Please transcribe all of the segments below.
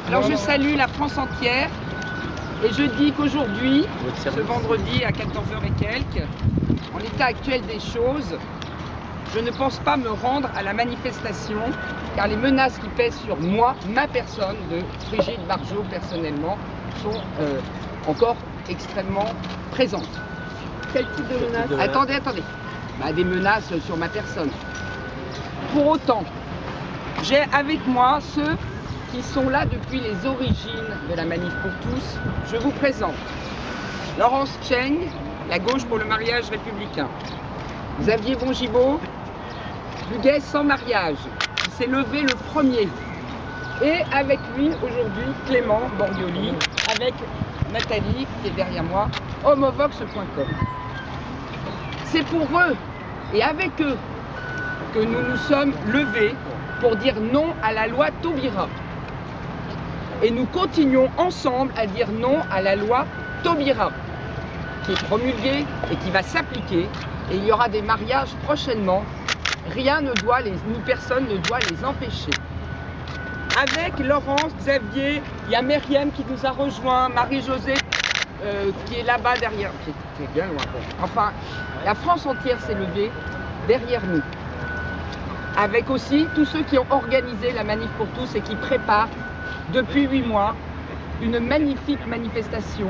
Alors je salue la France entière et je dis qu'aujourd'hui, ce vendredi à 14h et quelques, en l'état actuel des choses, je ne pense pas me rendre à la manifestation car les menaces qui pèsent sur moi, ma personne, de Brigitte Bardot personnellement, sont encore extrêmement présentes. Quel type de menaces? Attendez. Des menaces sur ma personne. Pour autant, j'ai avec moi ceux qui sont là depuis les origines de la Manif pour tous. Je vous présente Laurence Cheng, la gauche pour le mariage républicain. Xavier Bongibaud, du Gay sans mariage, qui s'est levé le premier. Et avec lui aujourd'hui Clément Bordioli, avec Nathalie qui est derrière moi, homovox.com. C'est pour eux et avec eux que nous nous sommes levés pour dire non à la loi Taubira. Et nous continuons ensemble à dire non à la loi Taubira, qui est promulguée et qui va s'appliquer. Et il y aura des mariages prochainement. Rien ne doit ni personne ne doit les empêcher. Avec Laurence, Xavier, il y a Myriam qui nous a rejoint, Marie-Josée qui est là-bas derrière, qui est bien loin. Enfin, la France entière s'est levée derrière nous. Avec aussi tous ceux qui ont organisé la Manif pour tous et qui préparent depuis 8 mois une magnifique manifestation.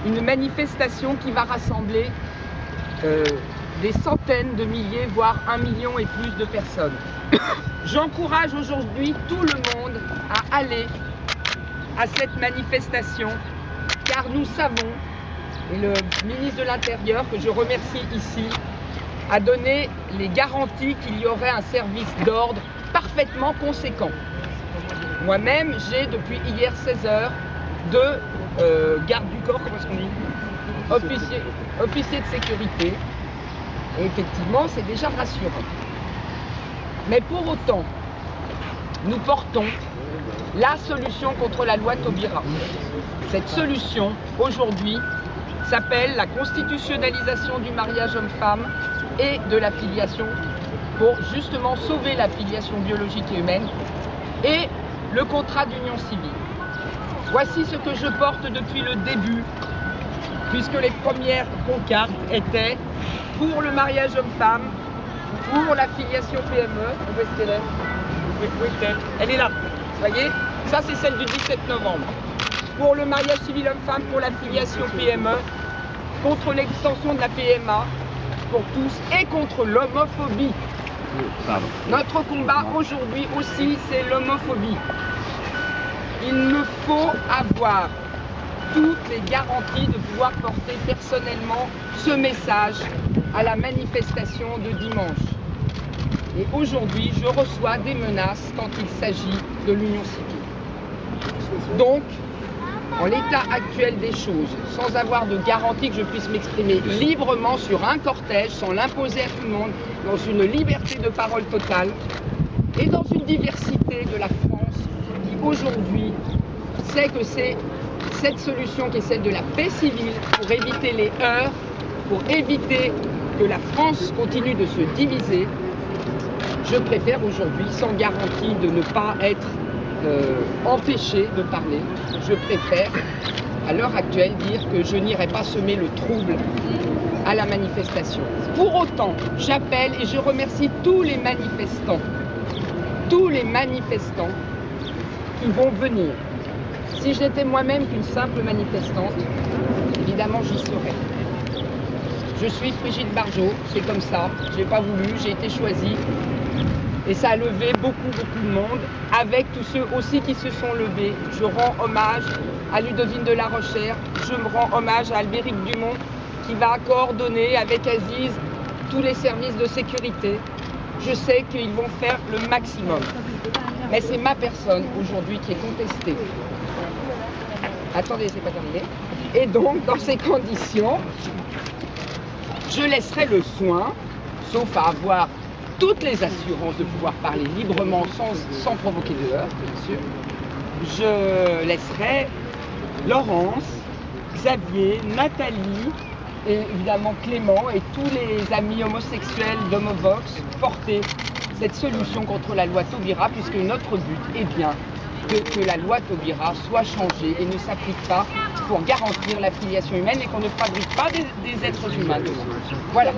Une manifestation qui va rassembler des centaines de milliers, voire 1 million et plus de personnes. J'encourage aujourd'hui tout le monde à aller à cette manifestation, car nous savons, et le ministre de l'Intérieur, que je remercie ici, a donné les garanties qu'il y aurait un service d'ordre parfaitement conséquent. Moi-même, j'ai depuis hier 16h deux gardes du corps, comment est-ce qu'on dit, officiers de sécurité. Et effectivement, c'est déjà rassurant. Mais pour autant, nous portons la solution contre la loi Taubira. Cette solution, aujourd'hui, s'appelle la constitutionnalisation du mariage homme-femme et de la filiation pour justement sauver la filiation biologique et humaine et le contrat d'union civile. Voici ce que je porte depuis le début, puisque les premières pancartes étaient pour le mariage homme-femme, pour la filiation PME. Où est-ce qu'elle est? Elle est là. Vous voyez, ça c'est celle du 17 novembre. Pour le mariage civil homme-femme, pour la filiation PME, contre l'extension de la PMA pour tous et contre l'homophobie. Notre combat aujourd'hui aussi, c'est l'homophobie. Il me faut avoir toutes les garanties de pouvoir porter personnellement ce message à la manifestation de dimanche. Et aujourd'hui, je reçois des menaces quand il s'agit de l'union civile. Donc, en l'état actuel des choses, sans avoir de garantie que je puisse m'exprimer librement sur un cortège, sans l'imposer à tout le monde, dans une liberté de parole totale et dans une diversité de la France qui aujourd'hui sait que c'est cette solution qui est celle de la paix civile pour éviter les heurts, pour éviter que la France continue de se diviser. Je préfère aujourd'hui, sans garantie de ne pas être empêché de parler, je préfère à l'heure actuelle dire que je n'irai pas semer le trouble à la manifestation. Pour autant, j'appelle et je remercie tous les manifestants qui vont venir. Si j'étais moi-même qu'une simple manifestante, évidemment j'y serais. Je suis Brigitte Bardot, c'est comme ça, je n'ai pas voulu, j'ai été choisie. Et ça a levé beaucoup de monde, avec tous ceux aussi qui se sont levés. Je rends hommage à Ludovine de la Rochère, je me rends hommage à Albéric Dumont, qui va coordonner avec Aziz tous les services de sécurité. Je sais qu'ils vont faire le maximum. Mais c'est ma personne aujourd'hui qui est contestée. Attendez, c'est pas terminé. Et donc, dans ces conditions, je laisserai le soin, sauf à avoir toutes les assurances de pouvoir parler librement sans provoquer de heurts, bien sûr. Je laisserai Laurence, Xavier, Nathalie et évidemment Clément et tous les amis homosexuels d'Homovox porter cette solution contre la loi Taubira, puisque notre but est bien que la loi Taubira soit changée et ne s'applique pas pour garantir la filiation humaine et qu'on ne fabrique pas des êtres humains. Voilà.